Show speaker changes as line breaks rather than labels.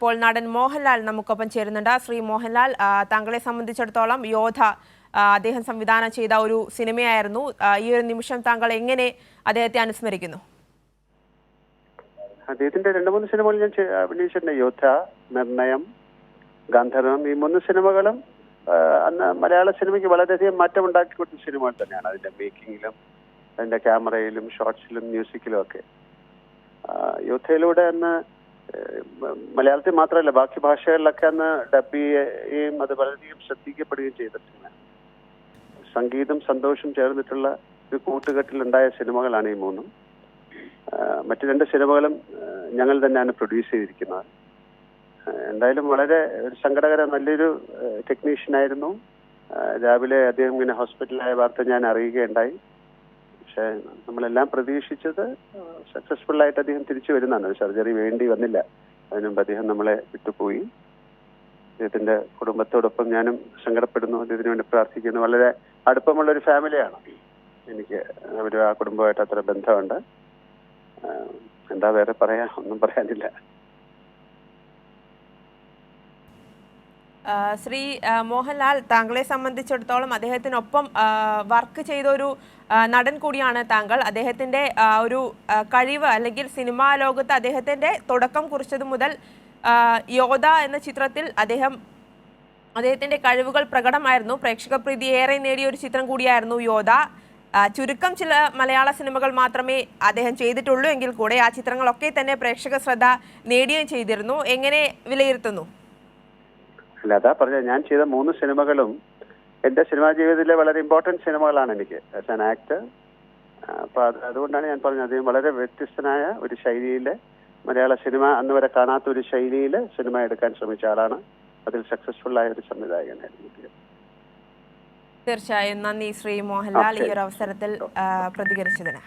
ഇപ്പോൾ നടൻ മോഹൻലാൽ നമുക്കൊപ്പം ചേരുന്നുണ്ട്. ശ്രീ മോഹൻലാൽ, താങ്കളെ സംബന്ധിച്ചിടത്തോളം യോധ അദ്ദേഹം സംവിധാനം ചെയ്ത ഒരു സിനിമയായിരുന്നു. ഈ ഒരു നിമിഷം താങ്കൾ എങ്ങനെ അദ്ദേഹത്തെ അനുസ്മരിക്കുന്നു?
അദ്ദേഹത്തിന്റെ 2-3 സിനിമകൾ ഞാൻ അഭിനയിച്ചിട്ടുണ്ട്. യോധ, നിർണയം, ഗാന്ധർവം. ഈ 3 സിനിമകളും അന്ന് മലയാള സിനിമയ്ക്ക് വളരെയധികം മാറ്റമുണ്ടാക്കി കൊടുത്ത സിനിമകൾ തന്നെയാണ്. അതിന്റെ മേക്കിങ്ങിലും അതിന്റെ ക്യാമറയിലും ഷോർട്സിലും മ്യൂസിക്കിലും ഒക്കെ. യോധയിലൂടെ അന്ന് മലയാളത്തിൽ മാത്രമല്ല ബാക്കി ഭാഷകളിലൊക്കെ അന്ന് ഡബ് ചെയ്യുകയും അത് വളരെയധികം ശ്രദ്ധിക്കപ്പെടുകയും ചെയ്തിട്ടുണ്ട്. സംഗീതം സന്തോഷം ചേർന്നിട്ടുള്ള ഒരു കൂട്ടുകെട്ടിലുണ്ടായ സിനിമകളാണ് ഈ 3. മറ്റു 2 സിനിമകളും ഞങ്ങൾ തന്നെയാണ് പ്രൊഡ്യൂസ് ചെയ്തിരിക്കുന്നത്. എന്തായാലും വളരെ സങ്കടകരം. നല്ലൊരു ടെക്നീഷ്യനായിരുന്നു. രാവിലെ അദ്ദേഹം ഇങ്ങനെ ഹോസ്പിറ്റലായ വാർത്ത ഞാൻ അറിയുകയുണ്ടായി. പക്ഷെ നമ്മളെല്ലാം പ്രതീക്ഷിച്ചത് സക്സസ്ഫുൾ ആയിട്ട് അദ്ദേഹം തിരിച്ചു വരുന്നതാണ്. സർജറി വേണ്ടി വന്നില്ല. അതിനുമുമ്പ് അദ്ദേഹം നമ്മളെ വിട്ടുപോയി. അദ്ദേഹത്തിന്റെ കുടുംബത്തോടൊപ്പം ഞാനും സങ്കടപ്പെടുന്നു, അദ്ദേഹത്തിന് വേണ്ടി പ്രാർത്ഥിക്കുന്നു. വളരെ അടുപ്പമുള്ള ഒരു ഫാമിലിയാണ് എനിക്ക്. ആ കുടുംബമായിട്ട് അത്ര ബന്ധമുണ്ട്. എന്താ വേറെ പറയാ, ഒന്നും പറയാനില്ല.
ശ്രീ മോഹൻലാൽ, താങ്കളെ സംബന്ധിച്ചിടത്തോളം അദ്ദേഹത്തിനൊപ്പം വർക്ക് ചെയ്ത ഒരു നടൻ കൂടിയാണ് താങ്കൾ. അദ്ദേഹത്തിന്റെ ഒരു കഴിവ് അല്ലെങ്കിൽ സിനിമാ ലോകത്ത് അദ്ദേഹത്തിന്റെ തുടക്കം കുറിച്ചത് മുതൽ യോധ എന്ന ചിത്രത്തിൽ അദ്ദേഹത്തിന്റെ കഴിവുകൾ പ്രകടമായിരുന്നു. പ്രേക്ഷക പ്രീതി ഏറെ നേടിയ ഒരു ചിത്രം കൂടിയായിരുന്നു യോധ. ചുരുക്കം ചില മലയാള സിനിമകൾ മാത്രമേ അദ്ദേഹം ചെയ്തിട്ടുള്ളൂ എങ്കിൽ കൂടെ ആ ചിത്രങ്ങളൊക്കെ തന്നെ പ്രേക്ഷക ശ്രദ്ധ നേടുകയും ചെയ്തിരുന്നു. എങ്ങനെ വിലയിരുത്തുന്നു?
അല്ല, അതാ പറഞ്ഞ, ഞാൻ ചെയ്ത 3 സിനിമകളും എന്റെ സിനിമാ ജീവിതത്തിലെ വളരെ ഇമ്പോർട്ടൻറ്റ് സിനിമകളാണ് എനിക്ക് ആസ് ആൻ ആക്ടർ. അപ്പൊ അതുകൊണ്ടാണ് ഞാൻ പറഞ്ഞത്, അദ്ദേഹം വളരെ വ്യത്യസ്തനായ ഒരു ശൈലിയിൽ, മലയാള സിനിമ അന്ന് വരെ കാണാത്ത ഒരു ശൈലിയിൽ സിനിമ എടുക്കാൻ ശ്രമിച്ച ആളാണ്. അതിൽ സക്സസ്ഫുൾ ആയ ഒരു സംവിധായകനായിരുന്നു.
തീർച്ചയായും നന്ദി ശ്രീ മോഹൻലാൽ ഈ ഒരു അവസരത്തിൽ പ്രതികരിച്ചതിന്.